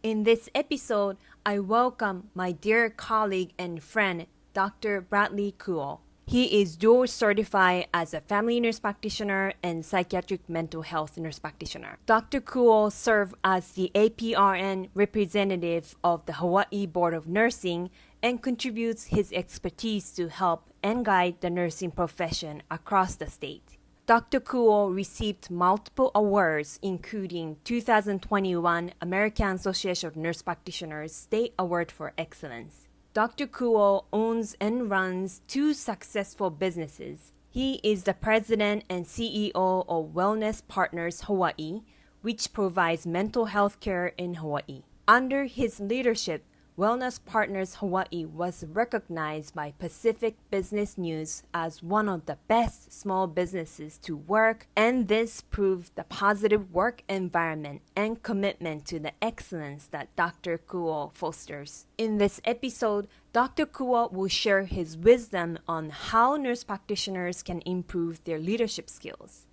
In this episode, I welcome my dear colleague and friend, Dr. Bradley Kuo. He is dual certified as a family nurse practitioner and psychiatric mental health nurse practitioner. Dr. Kuo served as the APRN representative of the Hawaii Board of Nursing and contributes his expertise to help and guide the nursing profession across the state. Dr. Kuo received multiple awards, including 2021 American Association of Nurse Practitioners State Award for Excellence. Dr. Kuo owns and runs two successful businesses. He is the president and CEO of Wellness Partners Hawai'i, which provides mental health care in Hawaii. Under his leadership, Wellness Partners Hawaii was recognized by Pacific Business News as one of the best small businesses to work, and this proved the positive work environment and commitment to the excellence that Dr. Kuo fosters. In this episode, Dr. Kuo will share his wisdom on how nurse practitioners can improve their leadership skills.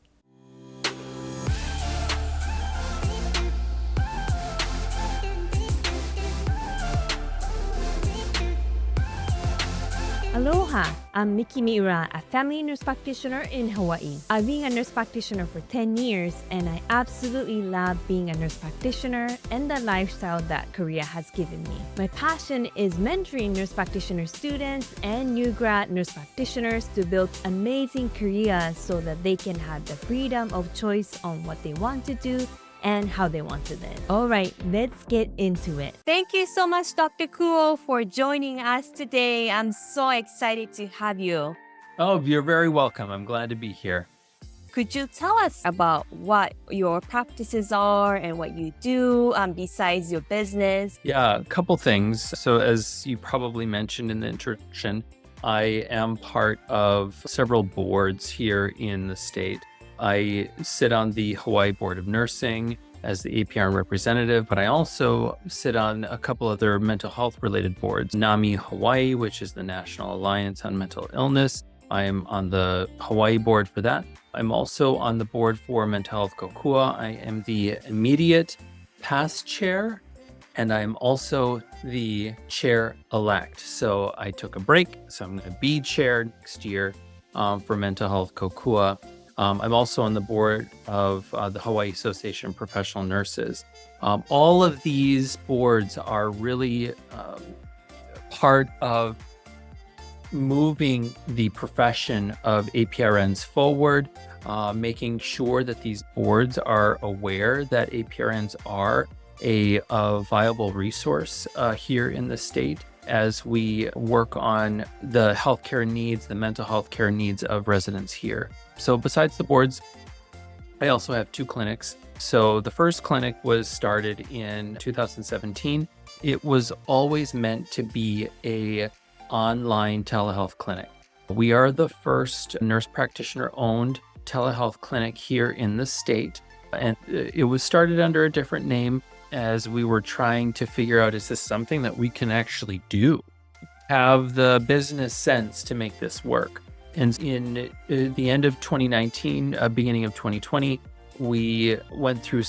Aloha, I'm Miki Miura, a family nurse practitioner in Hawaii. I've been a nurse practitioner for 10 years, and I absolutely love being a nurse practitioner and the lifestyle that Korea has given me. My passion is mentoring nurse practitioner students and new grad nurse practitioners to build amazing careers so that they can have the freedom of choice on what they want to do and how they want to live. All right, let's get into it. Thank you so much, Dr. Kuo, for joining us today. I'm so excited to have you. Oh, you're very welcome. I'm glad to be here. Could you tell us about what your practices are and what you do besides your business? Yeah, a couple things. So as you probably mentioned in the introduction, I am part of several boards here in the state. I sit on the Hawaii Board of Nursing as the APRN representative, but I also sit on a couple other mental health related boards. NAMI Hawaii, which is the National Alliance on Mental Illness. I am on the Hawaii board for that. I'm also on the board for Mental Health Kokua. I am the immediate past chair, and I'm also the chair-elect. So I took a break, so I'm going to be chair next year for Mental Health Kokua. I'm also on the board of the Hawaii Association of Professional Nurses. All of these boards are really part of moving the profession of APRNs forward, making sure that these boards are aware that APRNs are a viable resource here in the state as we work on the healthcare needs, the mental health care needs of residents here. So besides the boards, I also have two clinics. So the first clinic was started in 2017. It was always meant to be a online telehealth clinic. We are the first nurse practitioner owned telehealth clinic here in the state. And it was started under a different name as we were trying to figure out, is this something that we can actually do? Have the business sense to make this work? And in the end of 2019, beginning of 2020, we went through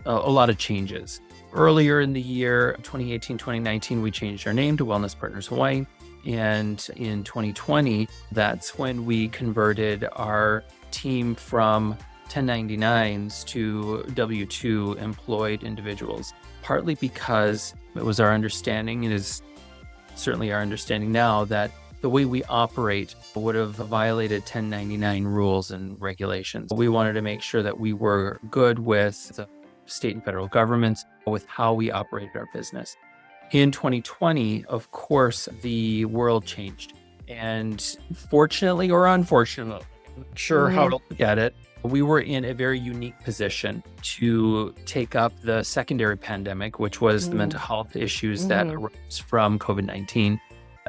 a lot of changes. Earlier in the year, 2018, 2019, we changed our name to Wellness Partners Hawaii. And in 2020, that's when we converted our team from 1099s to W-2 employed individuals, partly because it was our understanding, it is certainly our understanding now, that the way we operate would have violated 1099 rules and regulations. We wanted to make sure that we were good with the state and federal governments with how we operated our business. In 2020, of course, the world changed. And fortunately or unfortunately, I'm not sure how to look at it, we were in a very unique position to take up the secondary pandemic, which was the mental health issues that arose from COVID-19.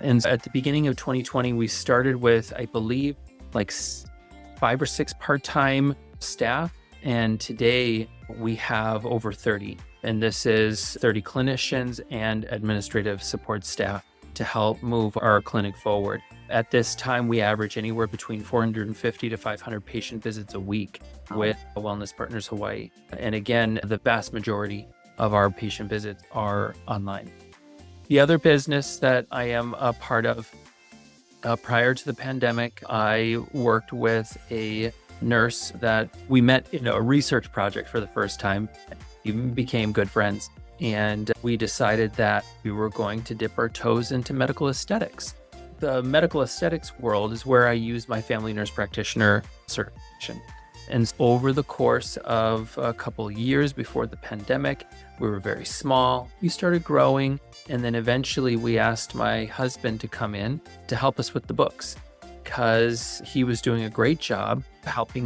And at the beginning of 2020, we started with, I believe, like 5 or 6 part-time staff. And today we have over 30. And this is 30 clinicians and administrative support staff to help move our clinic forward. At this time, we average anywhere between 450 to 500 patient visits a week with Wellness Partners Hawaii. And again, the vast majority of our patient visits are online. The other business that I am a part of, prior to the pandemic, I worked with a nurse that we met in a research project for the first time, even became good friends. And we decided that we were going to dip our toes into medical aesthetics. The medical aesthetics world is where I use my family nurse practitioner certification. And over the course of a couple of years before the pandemic, we were very small. We started growing. And then eventually we asked my husband to come in to help us with the books, because he was doing a great job helping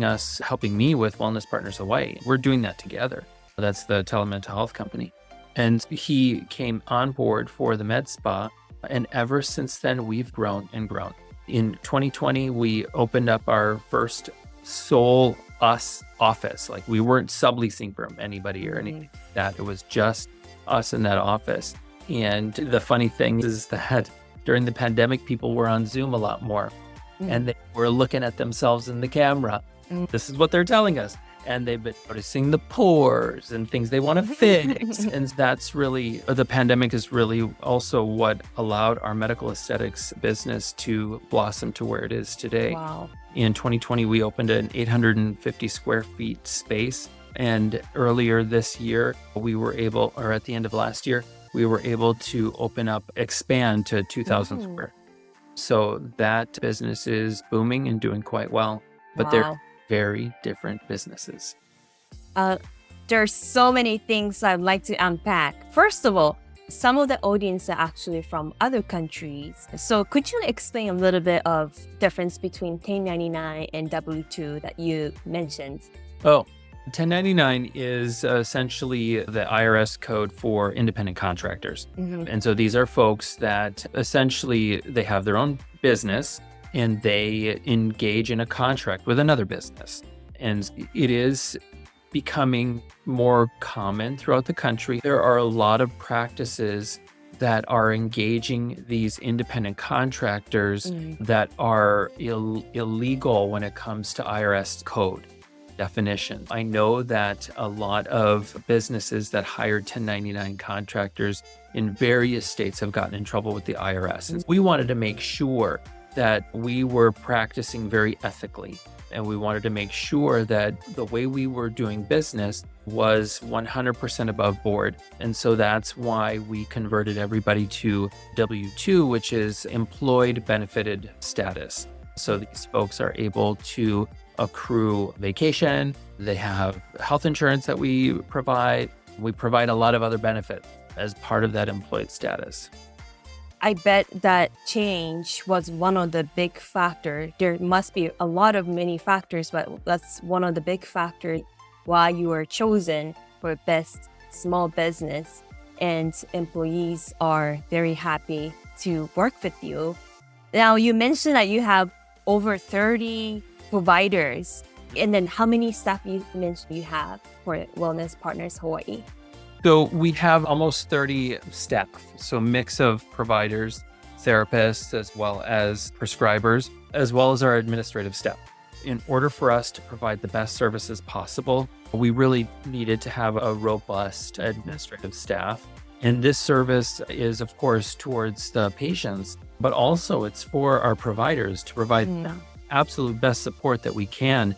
me with Wellness Partners Hawaii. We're doing that together. That's the telemental health company. And he came on board for the med spa. And ever since then, we've grown and grown. In 2020, we opened up our first sole us office. Like, we weren't subleasing from anybody or anything like that. It was just us in that office. And the funny thing is that during the pandemic, people were on Zoom a lot more. And they were looking at themselves in the camera. This is what they're telling us. And they've been noticing the pores and things they want to fix. And that's really, the pandemic is really also what allowed our medical aesthetics business to blossom to where it is today. Wow. In 2020, we opened an 850 square feet space. And earlier this year, at the end of last year, we were able to expand to 2,000 square. So that business is booming and doing quite well. But they're very different businesses. There's so many things I'd like to unpack. First of all, some of the audience are actually from other countries. So could you explain a little bit of difference between 1099 and W-2 that you mentioned? 1099 is essentially the IRS code for independent contractors. And so these are folks that essentially they have their own business and they engage in a contract with another business. And it is becoming more common throughout the country. There are a lot of practices that are engaging these independent contractors that are illegal when it comes to IRS code definition. I know that a lot of businesses that hired 1099 contractors in various states have gotten in trouble with the IRS. And we wanted to make sure that we were practicing very ethically. And we wanted to make sure that the way we were doing business was 100% above board. And so that's why we converted everybody to W-2, which is employed benefited status. So these folks are able to accrue vacation. They have health insurance that we provide. We provide a lot of other benefits as part of that employed status. I bet that change was one of the big factors. There must be a lot of many factors, but that's one of the big factors why you were chosen for best small business. And employees are very happy to work with you. Now, you mentioned that you have over 30 providers. And then how many staff you mentioned you have for Wellness Partners Hawaii? So we have almost 30 staff, so a mix of providers, therapists, as well as prescribers, as well as our administrative staff. In order for us to provide the best services possible, we really needed to have a robust administrative staff. And this service is, of course, towards the patients, but also it's for our providers to provide the absolute best support that we can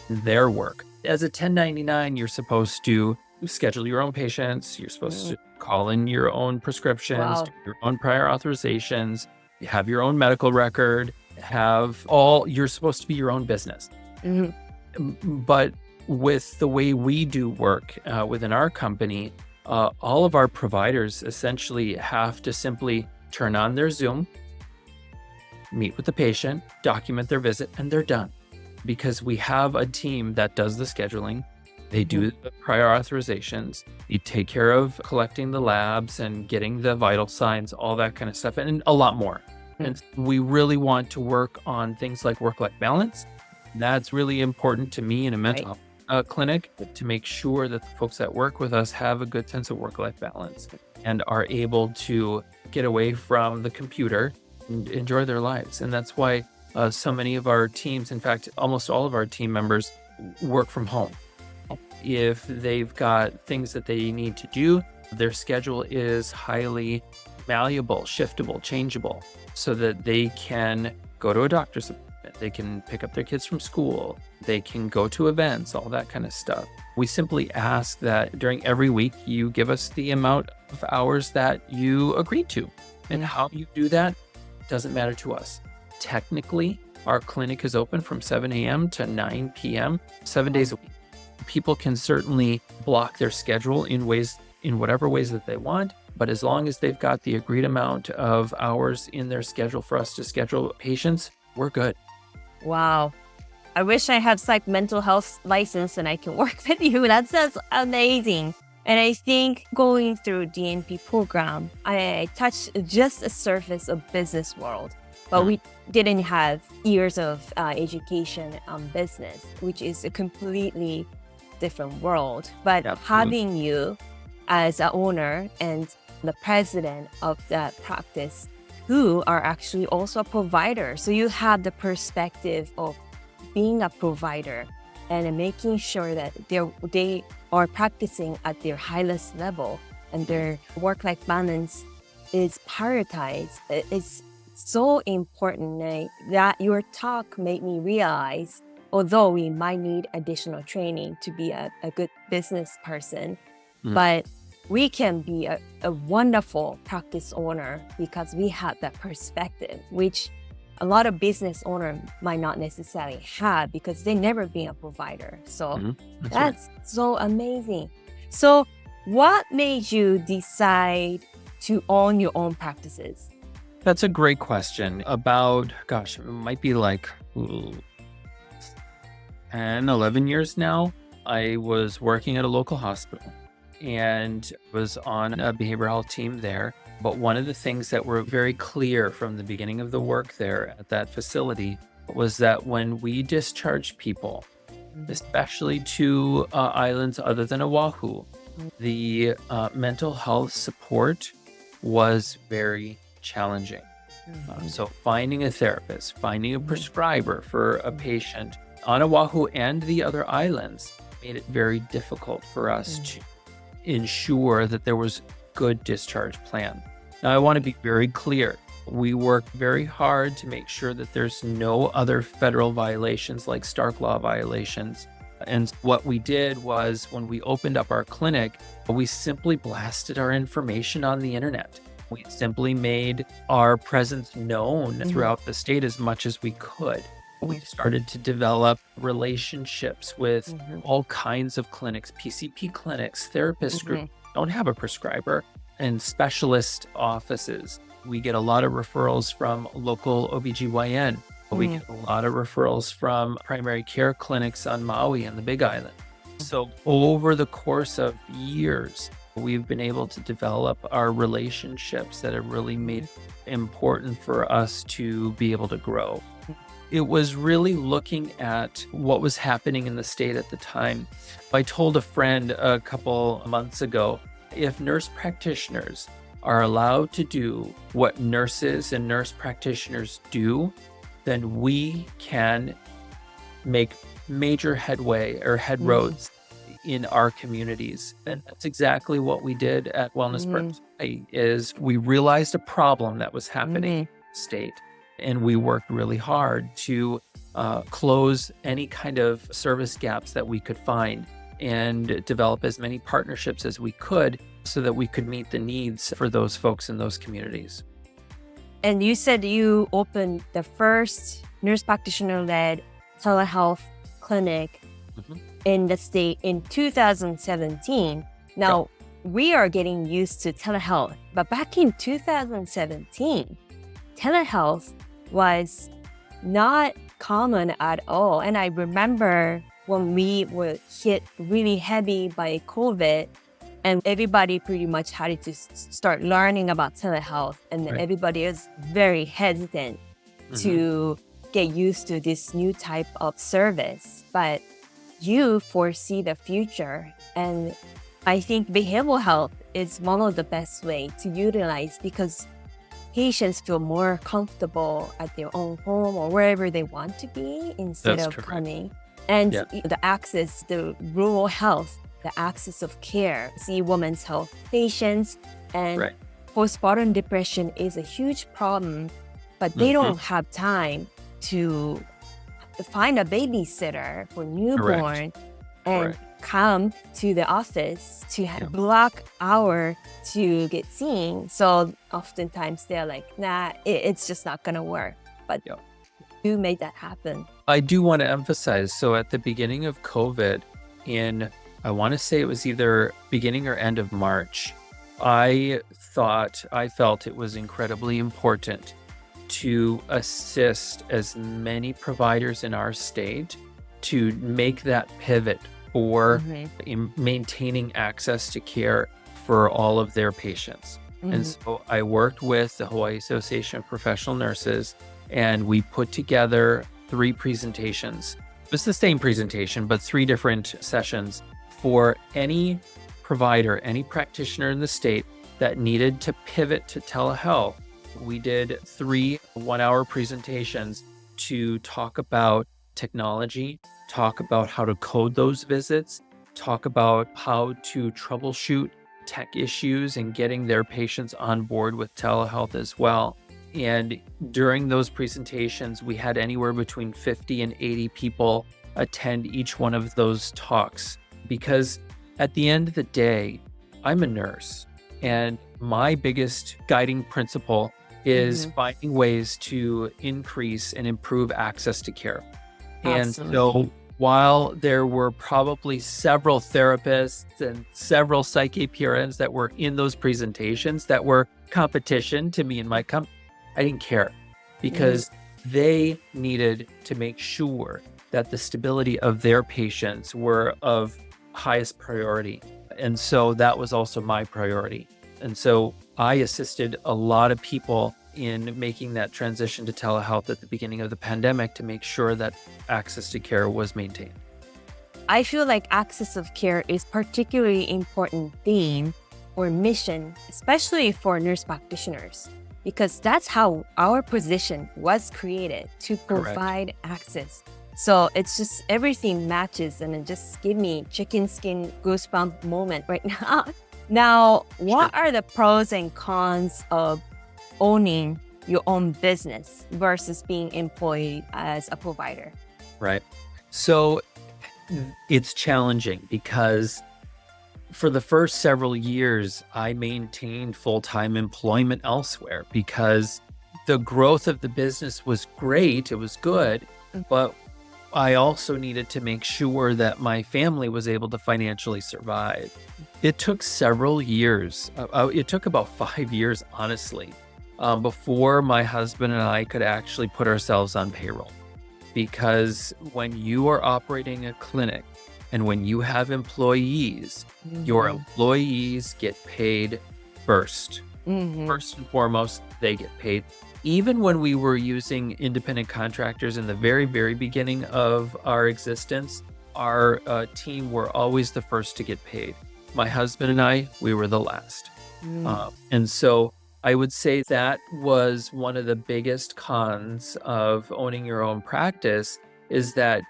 in their work. As a 1099, you're supposed to schedule your own patients. You're supposed to call in your own prescriptions, do your own prior authorizations, you have your own medical record, you're supposed to be your own business. But with the way we do work within our company, all of our providers essentially have to simply turn on their Zoom, meet with the patient, document their visit, and they're done. Because we have a team that does the scheduling. They do the prior authorizations. You take care of collecting the labs and getting the vital signs, all that kind of stuff, and a lot more. And we really want to work on things like work-life balance. That's really important to me in a mental health clinic, to make sure that the folks that work with us have a good sense of work-life balance and are able to get away from the computer and enjoy their lives. And that's why so many of our teams, in fact, almost all of our team members work from home. If they've got things that they need to do, their schedule is highly malleable, shiftable, changeable, so that they can go to a doctor's appointment, they can pick up their kids from school, they can go to events, all that kind of stuff. We simply ask that during every week, you give us the amount of hours that you agreed to. And how you do that doesn't matter to us. Technically, our clinic is open from 7 a.m. to 9 p.m., 7 days a week. People can certainly block their schedule in whatever ways that they want, but as long as they've got the agreed amount of hours in their schedule for us to schedule patients, we're good. Wow. I wish I had psych mental health license and I can work with you. That sounds amazing. And I think going through DNP program, I touched just the surface of business world, but we didn't have years of education on business, which is a completely different world. But having you as an owner and the president of that practice who are actually also a provider. So you have the perspective of being a provider and making sure that they are practicing at their highest level and their work-life balance is prioritized. It's so important that your talk made me realize, although we might need additional training to be a good business person, but we can be a wonderful practice owner because we have that perspective, which a lot of business owners might not necessarily have because they never been a provider. So that's so amazing. So what made you decide to own your own practices? That's a great question. About, it might be like 10, 11 years now. I was working at a local hospital and was on a behavioral health team there. But one of the things that were very clear from the beginning of the work there at that facility was that when we discharged people, especially to islands other than Oahu, the mental health support was very challenging. So finding a therapist, finding a prescriber for a patient on Oahu and the other islands made it very difficult for us to ensure that there was good discharge plan. Now, I want to be very clear. We work very hard to make sure that there's no other federal violations like Stark Law violations. And what we did was when we opened up our clinic, we simply blasted our information on the internet. We simply made our presence known throughout the state as much as we could. We started to develop relationships with all kinds of clinics, PCP clinics, therapist groups, don't have a prescriber, and specialist offices. We get a lot of referrals from local OBGYN. We get a lot of referrals from primary care clinics on Maui and the Big Island. So over the course of years, we've been able to develop our relationships that have really made it important for us to be able to grow. It was really looking at what was happening in the state at the time. I told a friend a couple months ago, if nurse practitioners are allowed to do what nurses and nurse practitioners do, then we can make major headway or headroads in our communities. And that's exactly what we did at Wellness Partners Hawai'i, is we realized a problem that was happening in the state. And we worked really hard to close any kind of service gaps that we could find and develop as many partnerships as we could so that we could meet the needs for those folks in those communities. And you said you opened the first nurse practitioner-led telehealth clinic in the state in 2017. Now, we are getting used to telehealth, but back in 2017, telehealth was not common at all. And I remember when we were hit really heavy by COVID and everybody pretty much had to start learning about telehealth, and everybody is very hesitant to get used to this new type of service. But you foresee the future, and I think behavioral health is one of the best ways to utilize because patients feel more comfortable at their own home or wherever they want to be instead of coming And Yeah. the access, the rural health, the access of care, see women's health patients, and Right. postpartum depression is a huge problem, but they don't have time to find a babysitter for newborn and come to the office to block hour to get seen. So oftentimes they're like, nah, it's just not gonna work. But you made that happen. I do want to emphasize, so at the beginning of COVID, I want to say it was either beginning or end of March, I felt it was incredibly important to assist as many providers in our state to make that pivot for in maintaining access to care for all of their patients. And so I worked with the Hawaii Association of Professional Nurses, and we put together 3 presentations. It's the same presentation, but 3 different sessions for any provider, any practitioner in the state that needed to pivot to telehealth. We did 3 one-hour presentations to talk about technology, talk about how to code those visits, talk about how to troubleshoot tech issues and getting their patients on board with telehealth as well. And during those presentations, we had anywhere between 50 and 80 people attend each one of those talks, because at the end of the day, I'm a nurse, and my biggest guiding principle is finding ways to increase and improve access to care. And so while there were probably several therapists and several psych APRNs that were in those presentations that were competition to me and my company, I didn't care, because they needed to make sure that the stability of their patients were of highest priority. And so that was also my priority. And so I assisted a lot of people in making that transition to telehealth at the beginning of the pandemic to make sure that access to care was maintained. I feel like access of care is particularly important theme or mission, especially for nurse practitioners, because that's how our position was created, to provide access. So it's just everything matches, and it just give me chicken skin goosebump moment right now. Now, what are the pros and cons of owning your own business versus being employed as a provider? Right. So it's challenging because for the first several years, I maintained full-time employment elsewhere because the growth of the business was great. It was good, but I also needed to make sure that my family was able to financially survive. It took several years. It took about 5 years, honestly, before my husband and I could actually put ourselves on payroll. Because when you are operating a clinic and when you have employees, your employees get paid first. First and foremost, they get paid. Even when we were using independent contractors in the very, very beginning of our existence, our team were always the first to get paid. My husband and I, we were the last. And so I would say that was one of the biggest cons of owning your own practice, is that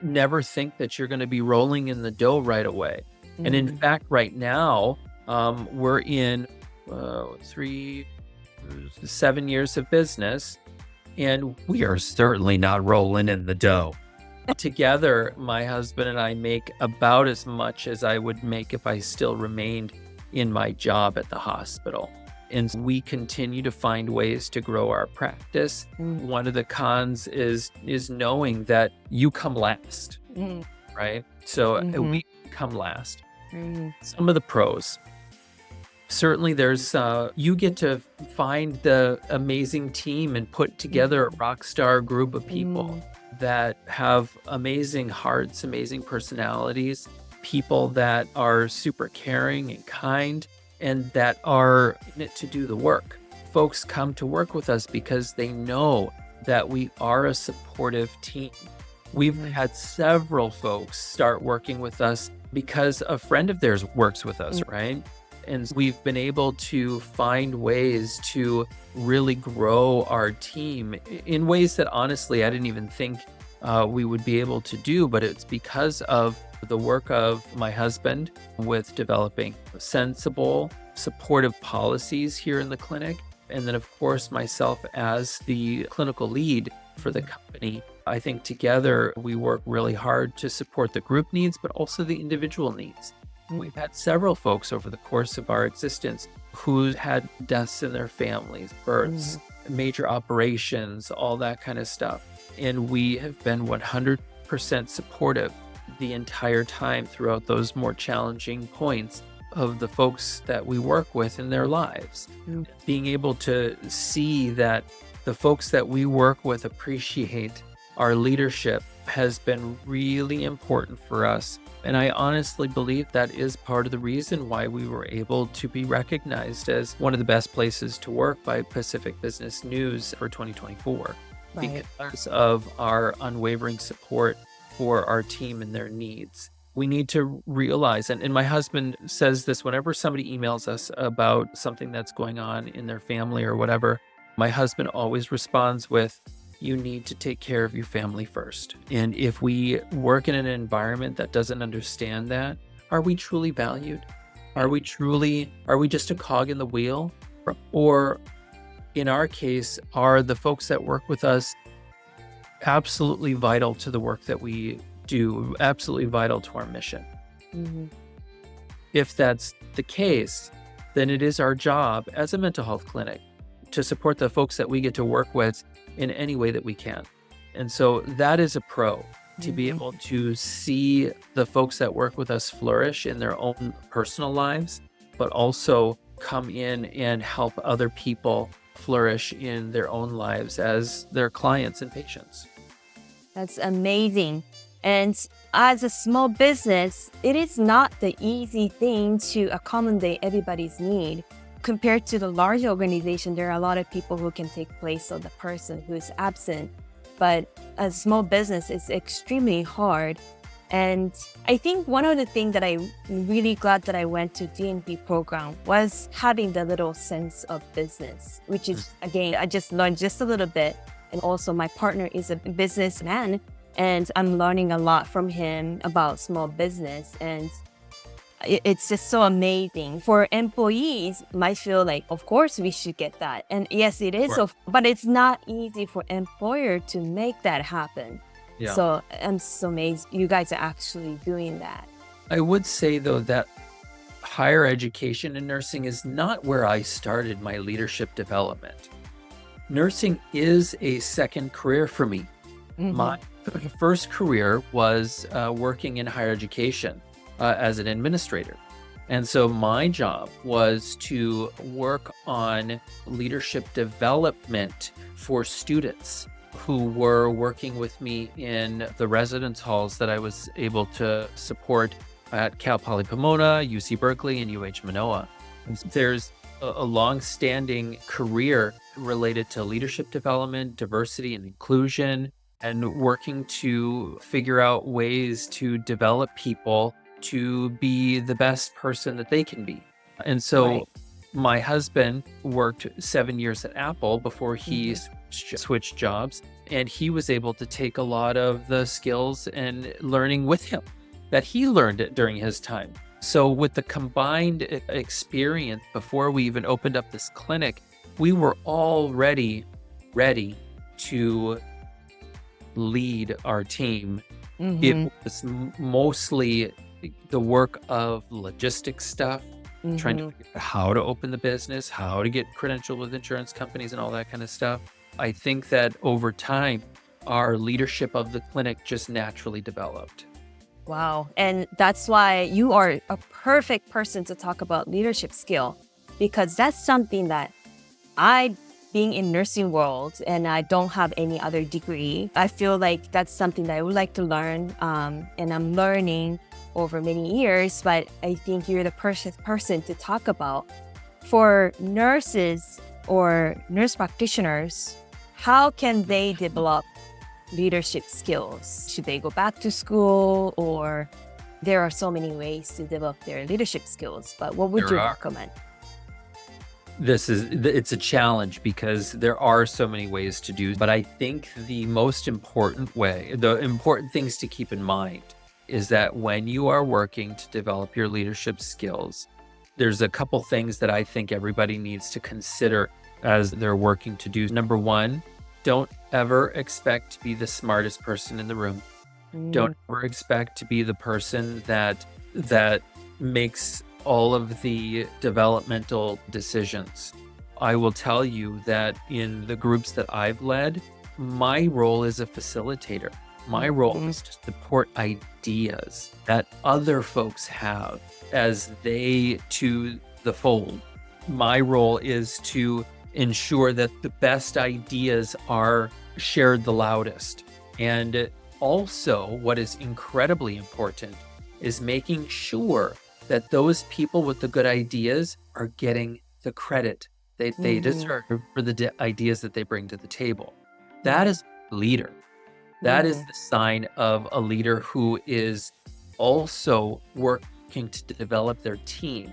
never think that you're going to be rolling in the dough right away. And in fact, right now, we're in 7 years of business, and we are certainly not rolling in the dough. Together, my husband and I make about as much as I would make if I still remained in my job at the hospital. And we continue to find ways to grow our practice. One of the cons is knowing that you come last, right? So we come last. Some of the pros. Certainly there's, you get to find the amazing team and put together a rock star group of people that have amazing hearts, amazing personalities, people that are super caring and kind, and that are in it to do the work. Folks come to work with us because they know that we are a supportive team. We've had several folks start working with us because a friend of theirs works with us, right? And we've been able to find ways to really grow our team in ways that honestly I didn't even think we would be able to do, but it's because of the work of my husband with developing sensible, supportive policies here in the clinic. And then, of course, myself as the clinical lead for the company. I think together we work really hard to support the group needs, but also the individual needs. We've had several folks over the course of our existence who had deaths in their families, births, major operations, all that kind of stuff. And we have been 100% supportive the entire time throughout those more challenging points of the folks that we work with in their lives. Being able to see that the folks that we work with appreciate our leadership has been really important for us. And I honestly believe that is part of the reason why we were able to be recognized as one of the best places to work by Pacific Business News for 2024. Right. Because of our unwavering support for our team and their needs. We need to realize, and my husband says this whenever somebody emails us about something that's going on in their family or whatever, my husband always responds with, you need to take care of your family first. And if we work in an environment that doesn't understand that, are we truly valued? Are we just a cog in the wheel? Or in our case, are the folks that work with us absolutely vital to the work that we do, absolutely vital to our mission? If that's the case, then it is our job as a mental health clinic to support the folks that we get to work with in any way that we can. And so that is a pro, to be able to see the folks that work with us flourish in their own personal lives, but also come in and help other people flourish in their own lives as their clients and patients. That's amazing. And as a small business, it is not the easy thing to accommodate everybody's need. Compared to the large organization, there are a lot of people who can take place of the person who is absent. But a small business is extremely hard. And I think one of the things that I'm really glad that I went to DNP program was having the little sense of business, which is, again, I just learned just a little bit. And also my partner is a businessman, and I'm learning a lot from him about small business. And it's just so amazing. For employees, might feel like, of course, we should get that. And yes, it is, but it's not easy for employer to make that happen. Yeah. So I'm so amazed you guys are actually doing that. I would say, though, that higher education in nursing is not where I started my leadership development. Nursing is a second career for me. My first career was working in higher education as an administrator. And so my job was to work on leadership development for students who were working with me in the residence halls that I was able to support at Cal Poly Pomona, UC Berkeley, and UH Manoa. And there's a long-standing career related to leadership development, diversity and inclusion, and working to figure out ways to develop people to be the best person that they can be. And so my husband worked 7 years at Apple before he switched jobs, and he was able to take a lot of the skills and learning with him that he learned during his time. So with the combined experience before we even opened up this clinic, we were already ready to lead our team. It was mostly the work of logistics stuff, trying to figure out how to open the business, how to get credentialed with insurance companies and all that kind of stuff. I think that over time, our leadership of the clinic just naturally developed. Wow. And that's why you are a perfect person to talk about leadership skill, because that's something that being in nursing world and I don't have any other degree, I feel like that's something that I would like to learn. And I'm learning over many years, but I think you're the perfect person to talk about. For nurses or nurse practitioners, how can they develop leadership skills? Should they go back to school, or there are so many ways to develop their leadership skills, but what would you recommend? it's a challenge because there are so many ways to do. But I think the important things to keep in mind is that when you are working to develop your leadership skills, there's a couple things that I think everybody needs to consider as they're working to do. Number one, don't ever expect to be the smartest person in the room. Don't ever expect to be the person that makes all of the developmental decisions. I will tell you that in the groups that I've led, my role is a facilitator. My role is to support ideas that other folks have as they to the fold. My role is to ensure that the best ideas are shared the loudest. And also, what is incredibly important is making sure that those people with the good ideas are getting the credit they deserve for the ideas that they bring to the table. That is a leader. That is the sign of a leader who is also working to develop their team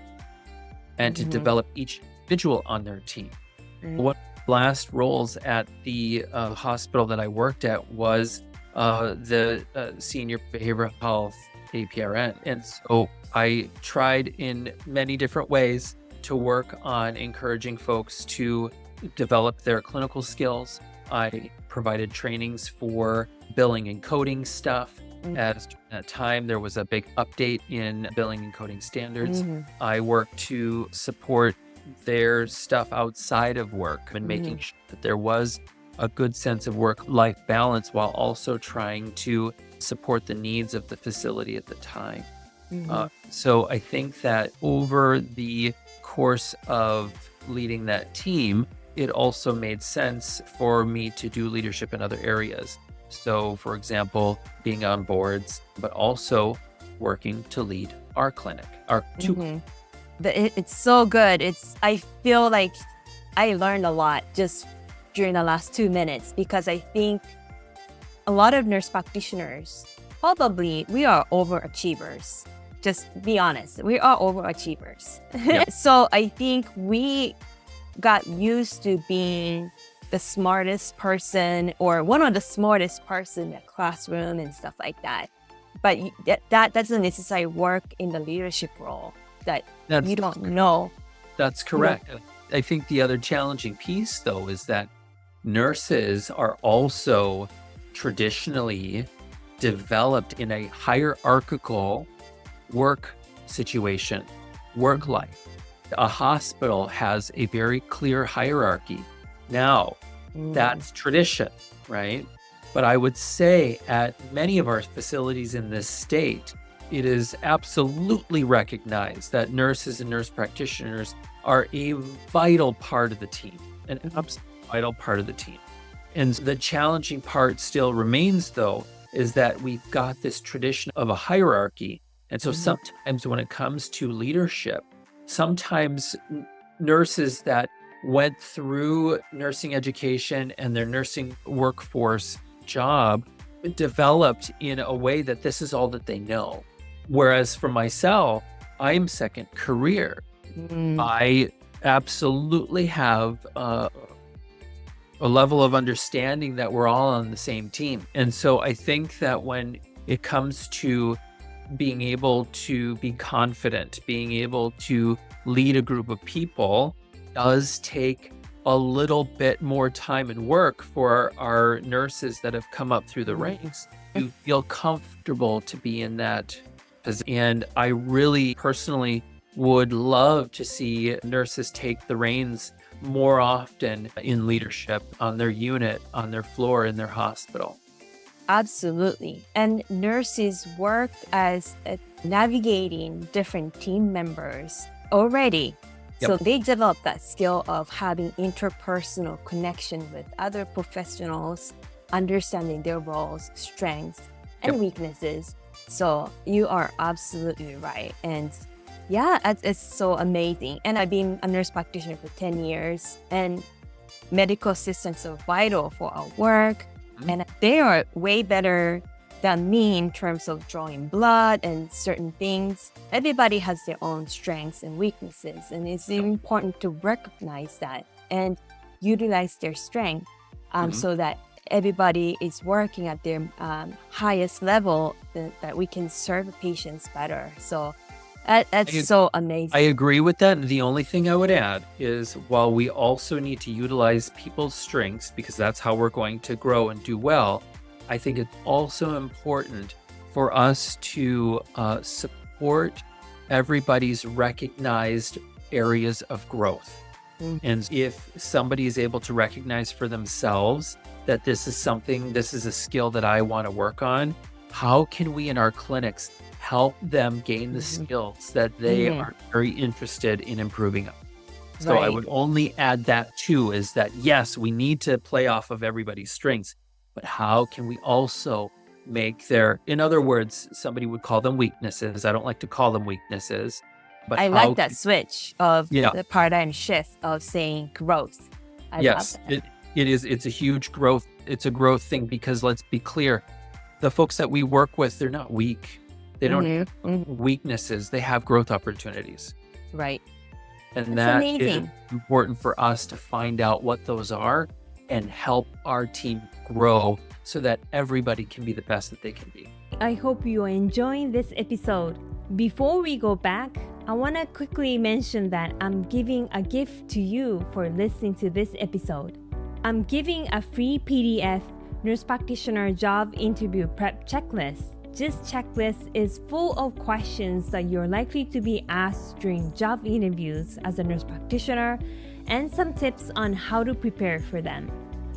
and to develop each individual on their team. One of the last roles at the hospital that I worked at was the senior behavioral health APRN. And so I tried in many different ways to work on encouraging folks to develop their clinical skills. I provided trainings for billing and coding stuff. As during that time, there was a big update in billing and coding standards. I worked to support their stuff outside of work and making sure that there was a good sense of work-life balance while also trying to support the needs of the facility at the time. So I think that over the course of leading that team, it also made sense for me to do leadership in other areas. So, for example, being on boards, but also working to lead our clinic, our two. It's so good. I feel like I learned a lot just during the last 2 minutes, because I think a lot of nurse practitioners, probably we are overachievers. Just be honest, we are overachievers. Yep. So I think we got used to being the smartest person or one of the smartest person in the classroom and stuff like that. But that doesn't necessarily work in the leadership role that you don't know. That's correct. I think the other challenging piece, though, is that nurses are also traditionally developed in a hierarchical work situation, work life. A hospital has a very clear hierarchy. Now, that's tradition, right? But I would say at many of our facilities in this state, it is absolutely recognized that nurses and nurse practitioners are a vital part of the team, an absolute vital part of the team. And the challenging part still remains, though, is that we've got this tradition of a hierarchy. And so sometimes when it comes to leadership, sometimes nurses that went through nursing education and their nursing workforce job developed in a way that this is all that they know. Whereas for myself, I'm second career. I absolutely have a level of understanding that we're all on the same team. And so I think that when it comes to being able to be confident, being able to lead a group of people does take a little bit more time and work for our nurses that have come up through the ranks to feel comfortable to be in that position. And I really personally would love to see nurses take the reins more often in leadership on their unit, on their floor, in their hospital. Absolutely. And nurses work as navigating different team members already. Yep. So they develop that skill of having interpersonal connection with other professionals, understanding their roles, strengths, and weaknesses. So you are absolutely right. And yeah, it's so amazing. And I've been a nurse practitioner for 10 years, and medical assistants are vital for our work. And they are way better that mean in terms of drawing blood and certain things. Everybody has their own strengths and weaknesses, and it's important to recognize that and utilize their strength so that everybody is working at their highest level that we can serve patients better. So that's so amazing. I agree with that. The only thing I would add is while we also need to utilize people's strengths because that's how we're going to grow and do well, I think it's also important for us to support everybody's recognized areas of growth. And if somebody is able to recognize for themselves that this is a skill that I want to work on, how can we in our clinics help them gain the skills that they are very interested in improving on? So I would only add that too, is that yes, we need to play off of everybody's strengths, but how can we also make in other words, somebody would call them weaknesses. I don't like to call them weaknesses, but I like that switch of the paradigm shift of saying growth. I love that. It's a huge growth. It's a growth thing because let's be clear, the folks that we work with, they're not weak. They don't have weaknesses. They have growth opportunities. Right. And that's amazing. Is important for us to find out what those are and help our team grow so that everybody can be the best that they can be. I hope you are enjoying this episode. Before we go back, I want to quickly mention that I'm giving a gift to you for listening to this episode. I'm giving a free PDF nurse practitioner job interview prep checklist. This checklist is full of questions that you're likely to be asked during job interviews as a nurse practitioner and some tips on how to prepare for them.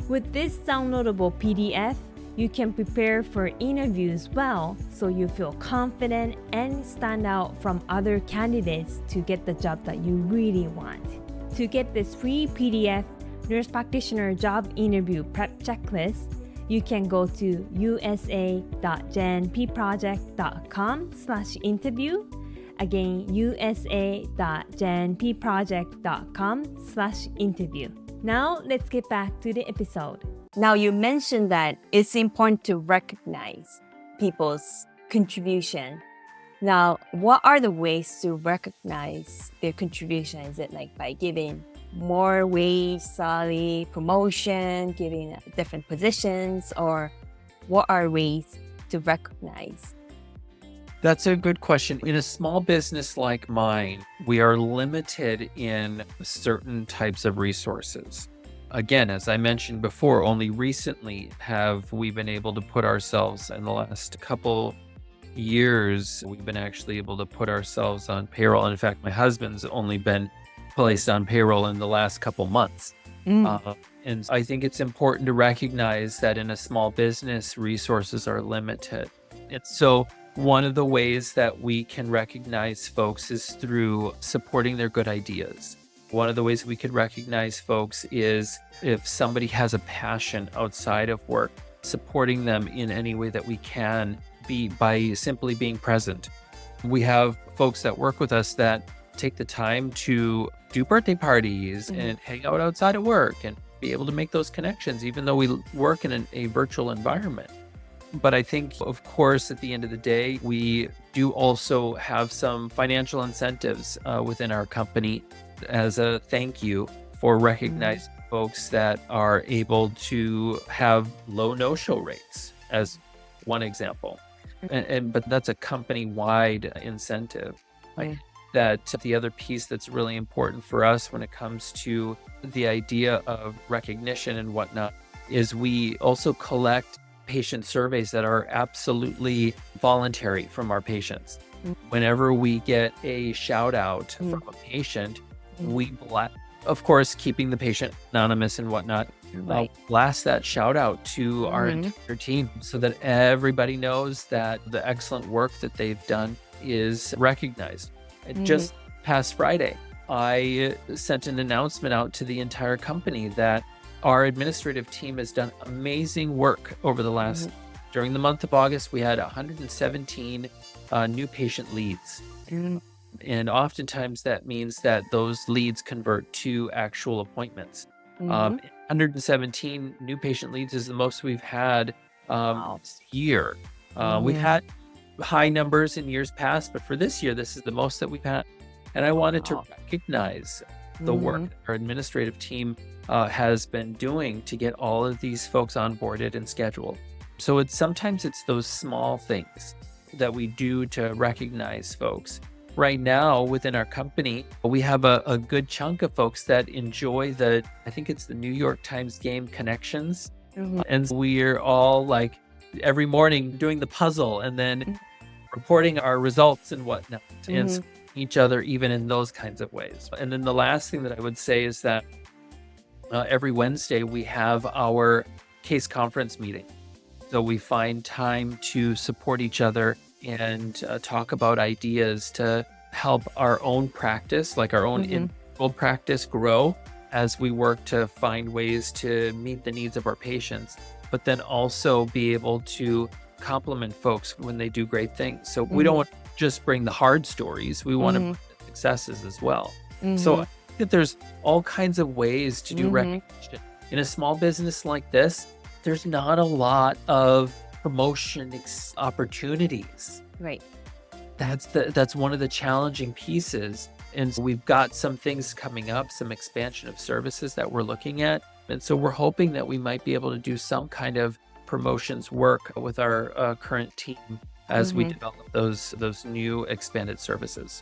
With this downloadable PDF, you can prepare for interviews well so you feel confident and stand out from other candidates to get the job that you really want. To get this free PDF nurse practitioner job interview prep checklist, you can go to usa.jnpproject.com/interview. Again, usa.jnpproject.com/interview. Now, let's get back to the episode. Now, you mentioned that it's important to recognize people's contribution. Now, what are the ways to recognize their contribution? Is it like by giving more wage, salary, promotion, giving different positions, or what are ways to recognize? That's a good question. In a small business like mine, we are limited in certain types of resources. Again, as I mentioned before, only recently have we been able to put ourselves, in the last couple years, we've been actually able to put ourselves on payroll. And in fact, my husband's only been placed on payroll in the last couple months. And I think it's important to recognize that in a small business, resources are limited. And so one of the ways that we can recognize folks is through supporting their good ideas. One of the ways we could recognize folks is if somebody has a passion outside of work, supporting them in any way that we can be by simply being present. We have folks that work with us that take the time to do birthday parties and hang out outside of work and be able to make those connections, even though we work in a virtual environment. But I think, of course, at the end of the day, we do also have some financial incentives within our company as a thank you for recognizing folks that are able to have low no-show rates, as one example. But that's a company-wide incentive. That the other piece that's really important for us when it comes to the idea of recognition and whatnot is we also collect patient surveys that are absolutely voluntary from our patients. Whenever we get a shout out from a patient, we of course, keeping the patient anonymous and whatnot, blast that shout out to our entire team so that everybody knows that the excellent work that they've done is recognized. Just past Friday, I sent an announcement out to the entire company that our administrative team has done amazing work over the last, during the month of August, we had 117 new patient leads. And oftentimes that means that those leads convert to actual appointments. 117 new patient leads is the most we've had this year. We've had high numbers in years past, but for this year, this is the most that we've had. And I wanted to recognize the work that our administrative team has been doing to get all of these folks onboarded and scheduled. So sometimes it's those small things that we do to recognize folks. Right now within our company, we have a good chunk of folks that enjoy I think it's the New York Times game Connections. And we're all like every morning doing the puzzle and then reporting our results and whatnot and each other even in those kinds of ways. And then the last thing that I would say is that every Wednesday we have our case conference meeting. So we find time to support each other and talk about ideas to help our own practice, like our own individual practice, grow as we work to find ways to meet the needs of our patients, but then also be able to compliment folks when they do great things. So we don't just bring the hard stories, we want to bring the successes as well. So I think that there's all kinds of ways to do recognition. In a small business like this, there's not a lot of promotion opportunities. Right. That's one of the challenging pieces. And so we've got some things coming up, some expansion of services that we're looking at. And so we're hoping that we might be able to do some kind of promotions work with our current team as we develop those new expanded services.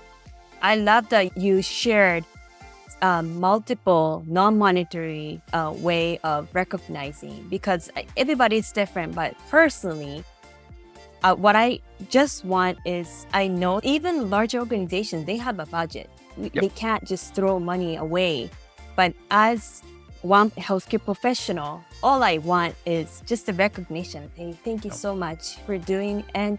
I love that you shared multiple non-monetary way of recognizing, because everybody's different. But personally, what I just want is, I know even large organizations, they have a budget. They can't just throw money away. But as one healthcare professional, all I want is just the recognition. Hey, thank you so much for doing, and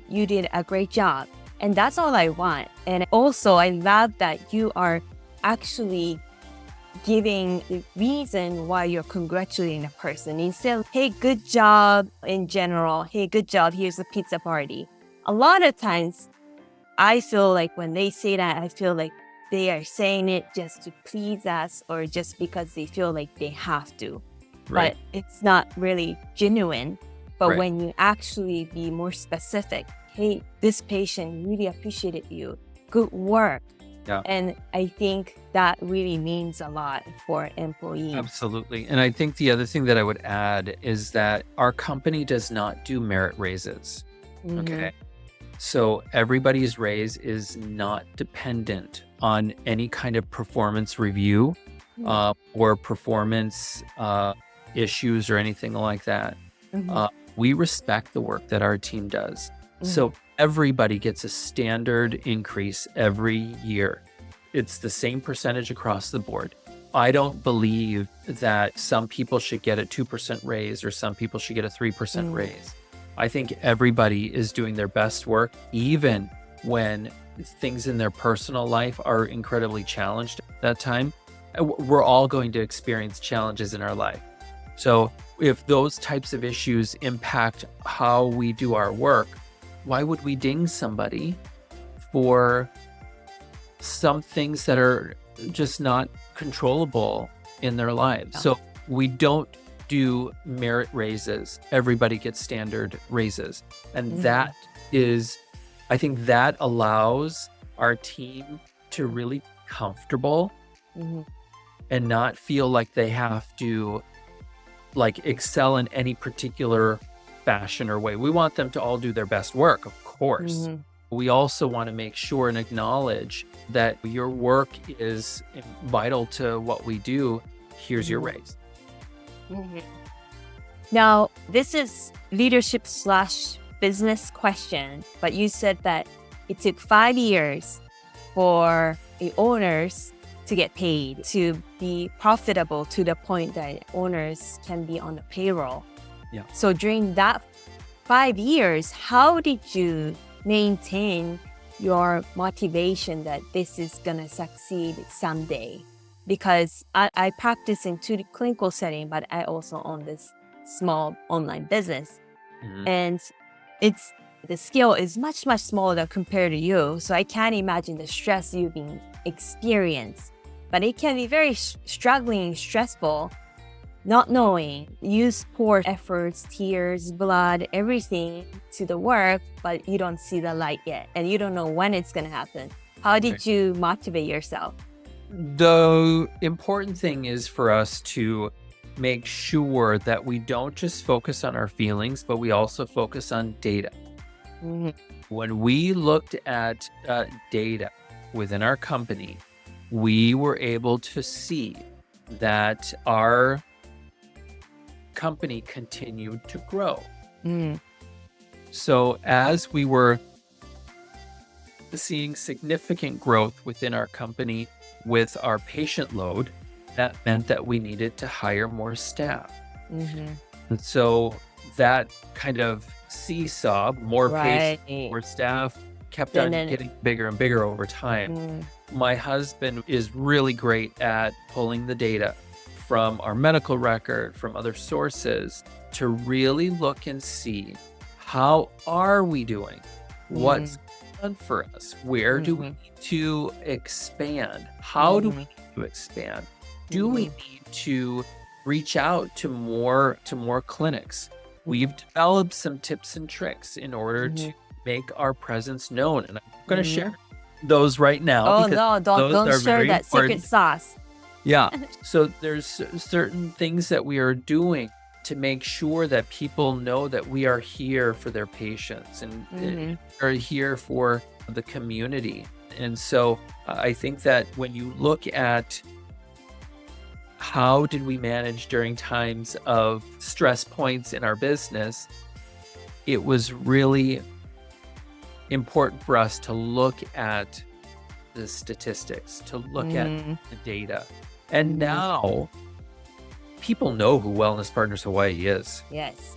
you did a great job. And that's all I want. And also, I love that you are actually giving the reason why you're congratulating a person instead of, hey, good job in general. Hey, good job. Here's a pizza party. A lot of times I feel like when they say that, I feel like they are saying it just to please us or just because they feel like they have to. Right. But it's not really genuine. But when you actually be more specific, hey, this patient really appreciated you. Good work. Yeah. And I think that really means a lot for employees. Absolutely. And I think the other thing that I would add is that our company does not do merit raises. Okay. So everybody's raise is not dependent on any kind of performance review or performance issues or anything like that. We respect the work that our team does. So everybody gets a standard increase every year. It's the same percentage across the board. I don't believe that some people should get a 2% raise or some people should get a 3% raise. I think everybody is doing their best work, even when things in their personal life are incredibly challenged at that time. We're all going to experience challenges in our life. So if those types of issues impact how we do our work, why would we ding somebody for some things that are just not controllable in their lives? So we don't do merit raises. Everybody gets standard raises. And that is, I think that allows our team to really be comfortable and not feel like they have to like excel in any particular fashion or way. We want them to all do their best work, of course. We also want to make sure and acknowledge that your work is vital to what we do. Here's your raise. Now, this is leadership / business question, but you said that it took 5 years for the owners to get paid, to be profitable to the point that owners can be on the payroll. Yeah. So during that 5 years, how did you maintain your motivation that this is going to succeed someday? Because I practice in the clinical setting, but I also own this small online business. And the scale is much, much smaller compared to you. So I can't imagine the stress you've been experienced. But it can be very stressful. not knowing, use pour efforts, tears, blood, everything to the work, but you don't see the light yet and you don't know when it's going to happen. How did you motivate yourself? The important thing is for us to make sure that we don't just focus on our feelings, but we also focus on data. Mhm. When we looked at data within our company, we were able to see that our company continued to grow. Mm. So as we were seeing significant growth within our company with our patient load, that meant that we needed to hire more staff. Mhm. And so that kind of seesaw, more patients, Right. more staff, kept on Then- getting bigger and bigger over time. Mm. My husband is really great at pulling the data from our medical record, from other sources, to really look and see, how are we doing? What's done for us? Where do we need to expand? How do we need to expand? Do we need to reach out to more clinics? We've developed some tips and tricks in order to make our presence known, and I'm going to share those right now. Oh because no, those don't are share very that important. secret sauce. Yeah. So there's certain things that we are doing to make sure that people know that we are here for their patients and are here for the community. And so I think that when you look at how did we manage during times of stress points in our business, it was really important for us to look at the statistics, to look at the data. And now people know who Wellness Partners Hawaii is. Yes.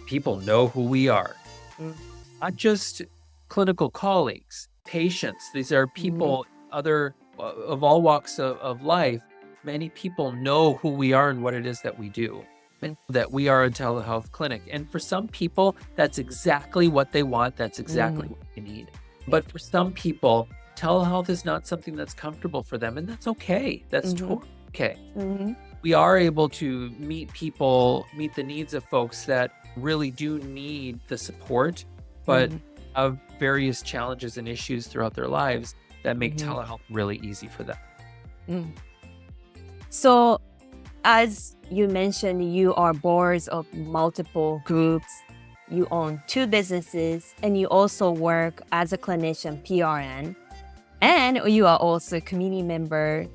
People know who we are. Mm. Not just clinical colleagues, patients. These are people, other of all walks of life. Many people know who we are and what it is that we do. And that we are a telehealth clinic. And for some people, that's exactly what they want. That's exactly what they need. But for some people, telehealth is not something that's comfortable for them. And that's okay. That's totally okay. We are able to meet the needs of folks that really do need the support, but have various challenges and issues throughout their lives that make telehealth really easy for them. So, as you mentioned, you are boards of multiple groups. You own 2 businesses, and you also work as a clinician, PRN. And you are also a community member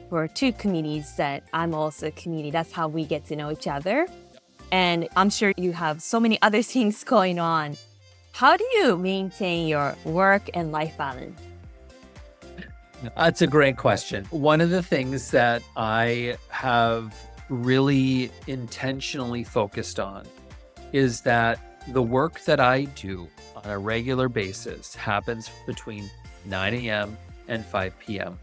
for 2 communities that I'm also a community. That's how we get to know each other. And I'm sure you have so many other things going on. How do you maintain your work and life balance? That's a great question. One of the things that I have really intentionally focused on is that the work that I do on a regular basis happens between 9 a.m. and 5 p.m.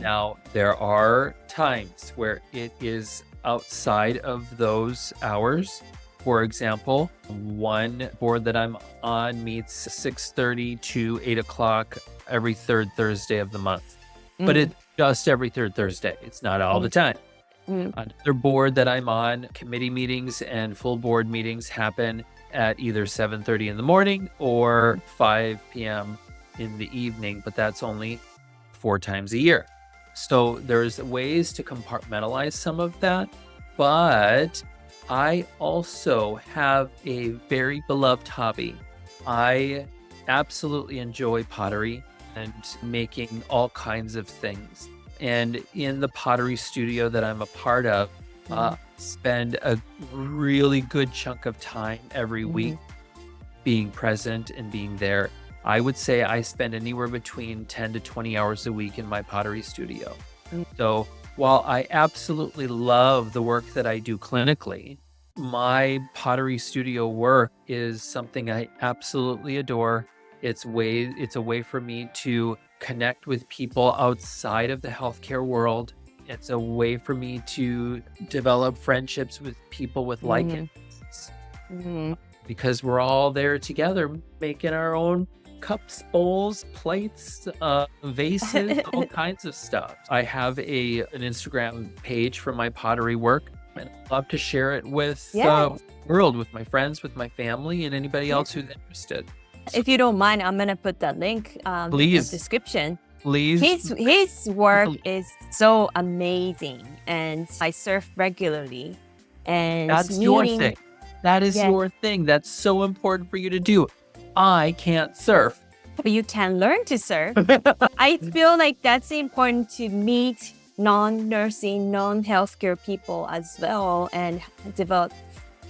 Now, there are times where it is outside of those hours. For example, one board that I'm on meets 6:30 to 8 o'clock every 3rd Thursday of the month. But it's just every 3rd Thursday. It's not all the time. Another board that I'm on, committee meetings and full board meetings happen at either 7:30 in the morning or 5 p.m. in the evening, but that's only 4 times a year. So there's ways to compartmentalize some of that, but I also have a very beloved hobby. I absolutely enjoy pottery and making all kinds of things. And in the pottery studio that I'm a part of, spend a really good chunk of time every week being present and being there. I would say I spend anywhere between 10 to 20 hours a week in my pottery studio. So while I absolutely love the work that I do clinically, my pottery studio work is something I absolutely adore. It's a way for me to connect with people outside of the healthcare world. It's a way for me to develop friendships with people with like interests. Because we're all there together making our own cups, bowls, plates, vases, all kinds of stuff. I have an Instagram page for my pottery work. and I'd love to share it with Yes. the world, with my friends, with my family, and anybody else who's interested. If you don't mind, I'm gonna put that link in the Please. description. Please. His work is so amazing, and I surf regularly. And That's your meeting- thing. That is Yeah. your thing. That's so important for you to do. I can't surf. But you can learn to surf. I feel like that's important to meet non-nursing, non-healthcare people as well and develop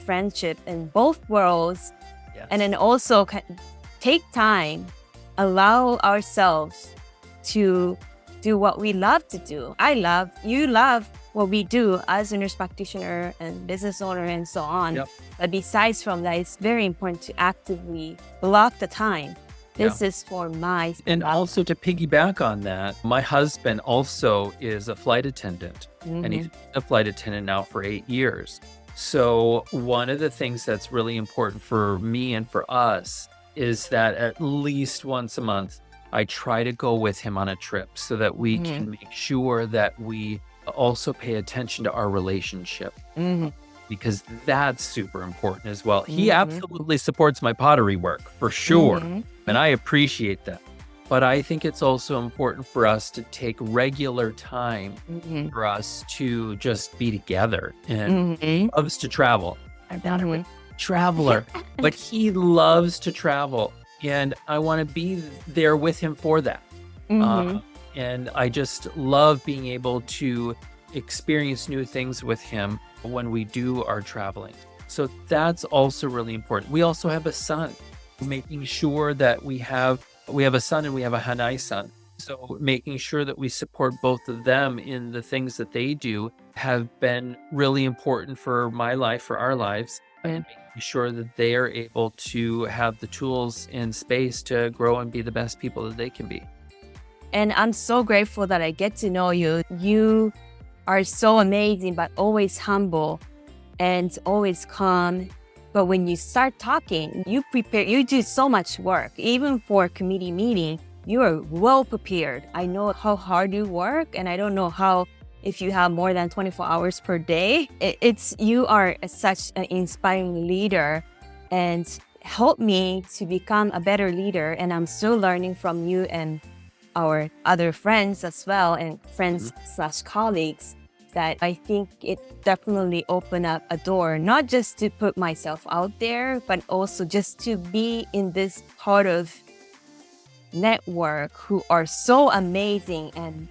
friendship in both worlds. Yes. And then also take time, allow ourselves to do what we love to do. You love what we do as a nurse practitioner and business owner and so on. Yep. But besides from that, it's very important to actively block the time. This is for my... And also to piggyback on that, my husband also is a flight attendant, and he's been a flight attendant now for 8 years. So one of the things that's really important for me and for us is that at least once a month, I try to go with him on a trip so that we can make sure that we also pay attention to our relationship, because that's super important as well. He absolutely supports my pottery work for sure. And I appreciate that. But I think it's also important for us to take regular time for us to just be together. And he loves to travel. I'm not a traveler, but he loves to travel. And I want to be there with him for that. And I just love being able to experience new things with him when we do our traveling. So that's also really important. We also have a son, making sure that we have a son and we have a Hanai son. So making sure that we support both of them in the things that they do have been really important for my life, for our lives, and making sure that they are able to have the tools and space to grow and be the best people that they can be. And I'm so grateful that I get to know you. You are so amazing, but always humble and always calm. But when you start talking, you do so much work. Even for a committee meeting, you are well prepared. I know how hard you work, and I don't know how, if you have more than 24 hours per day. You are such an inspiring leader and helped me to become a better leader. And I'm still learning from you and our other friends as well, and friends/colleagues, that I think it definitely opened up a door, not just to put myself out there, but also just to be in this part of network who are so amazing and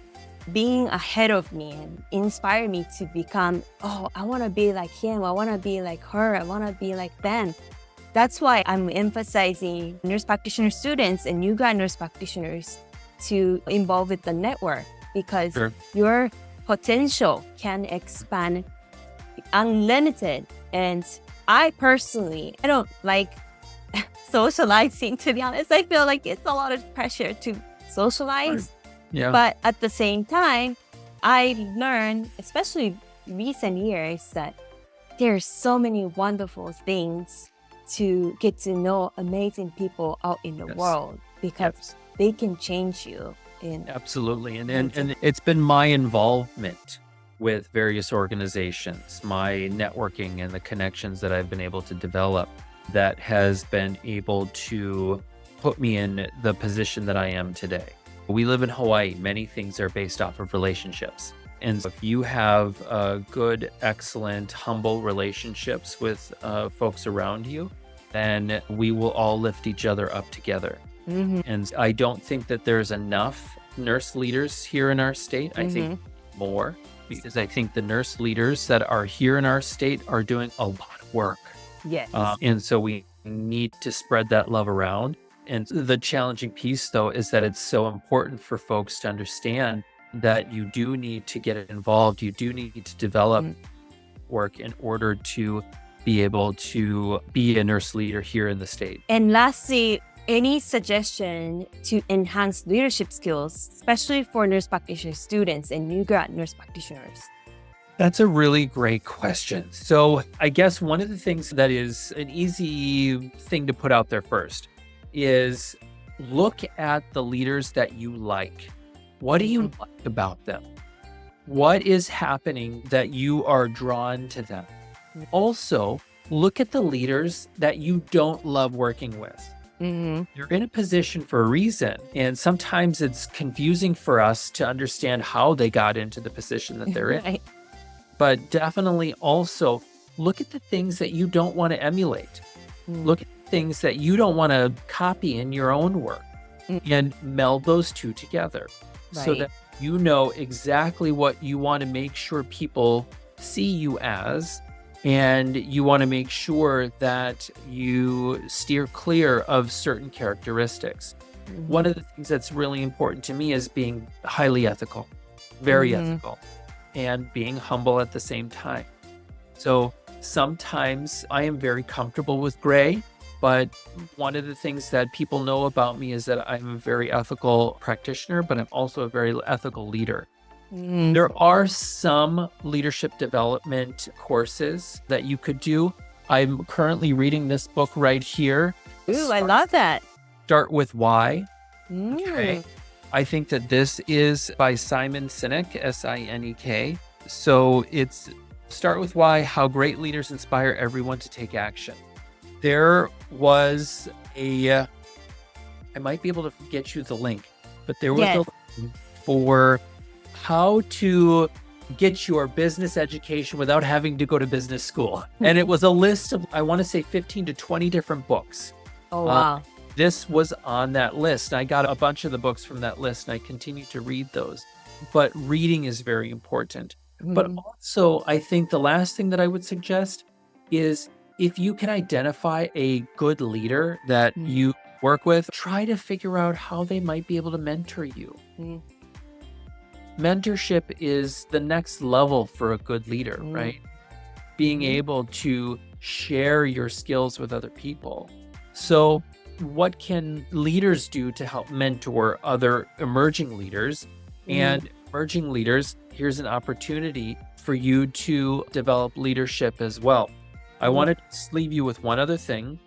being ahead of me and inspire me to become, I want to be like him, I want to be like her, I want to be like them. That's why I'm emphasizing nurse practitioner students and new grad nurse practitioners to involve with the network, because your potential can expand unlimited. And I personally, I don't like socializing, to be honest. I feel like it's a lot of pressure to socialize. Yeah. But at the same time, I learned, especially recent years, that there's so many wonderful things to get to know amazing people out in the world, because they can change you. Absolutely. And it's been my involvement with various organizations, my networking and the connections that I've been able to develop that has been able to put me in the position that I am today. We live in Hawaii. Many things are based off of relationships. And if you have good, excellent, humble relationships with folks around you, then we will all lift each other up together. And I don't think that there's enough nurse leaders here in our state. I think more, because I think the nurse leaders that are here in our state are doing a lot of work. Yes. And so we need to spread that love around. And the challenging piece, though, is that it's so important for folks to understand that you do need to get involved. You do need to develop work in order to be able to be a nurse leader here in the state. And lastly, any suggestion to enhance leadership skills, especially for nurse practitioner students and new grad nurse practitioners? That's a really great question. So I guess one of the things that is an easy thing to put out there first is look at the leaders that you like. What do you like about them? What is happening that you are drawn to them? Also, look at the leaders that you don't love working with. You're in a position for a reason, and sometimes it's confusing for us to understand how they got into the position that they're in. Right. But definitely also look at the things that you don't want to emulate. Look at the things that you don't want to copy in your own work and meld those two together so Right. that you know exactly what you want to make sure people see you as, and you want to make sure that you steer clear of certain characteristics. One of the things that's really important to me is being highly ethical, very ethical, and being humble at the same time. So sometimes I am very comfortable with gray, but one of the things that people know about me is that I'm a very ethical practitioner, but I'm also a very ethical leader. There are some leadership development courses that you could do. I'm currently reading this book right here. Ooh, I love that. Start with Why. Mm. Okay. I think that this is by Simon Sinek, S-I-N-E-K. So it's Start with Why, How Great Leaders Inspire Everyone to Take Action. There was I might be able to get you the link, but there was a link for how to get your business education without having to go to business school. And it was a list of, I want to say 15 to 20 different books. Oh, wow. This was on that list. I got a bunch of the books from that list and I continue to read those. But reading is very important. But also, I think the last thing that I would suggest is if you can identify a good leader that you work with, try to figure out how they might be able to mentor you. Mentorship is the next level for a good leader, right? Being able to share your skills with other people. So what can leaders do to help mentor other emerging leaders? And emerging leaders, here's an opportunity for you to develop leadership as well. I want to just leave you with one other thing.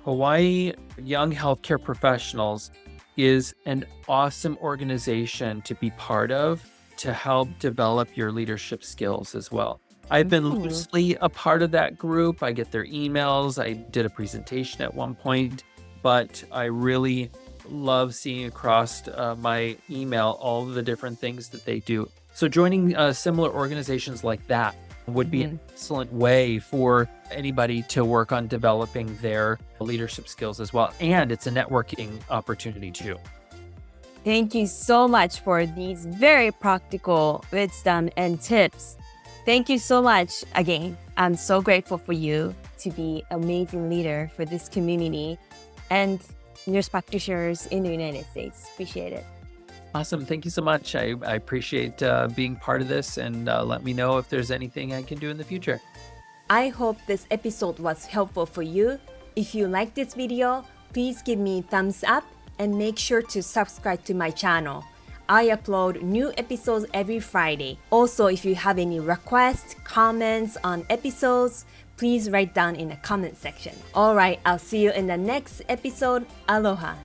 Hawaii Young Healthcare Professionals is an awesome organization to be part of to help develop your leadership skills as well. I've been loosely a part of that group. I get their emails. I did a presentation at one point, but I really love seeing across my email all of the different things that they do. So joining similar organizations like that would be an excellent way for anybody to work on developing their leadership skills as well. And it's a networking opportunity too. Thank you so much for these very practical wisdom and tips. Thank you so much again. I'm so grateful for you to be an amazing leader for this community and nurse practitioners in the United States. Appreciate it. Awesome. Thank you so much. I appreciate being part of this, and let me know if there's anything I can do in the future. I hope this episode was helpful for you. If you like this video, please give me a thumbs up and make sure to subscribe to my channel. I upload new episodes every Friday. Also, if you have any requests, comments on episodes, please write down in the comment section. All right, I'll see you in the next episode. Aloha.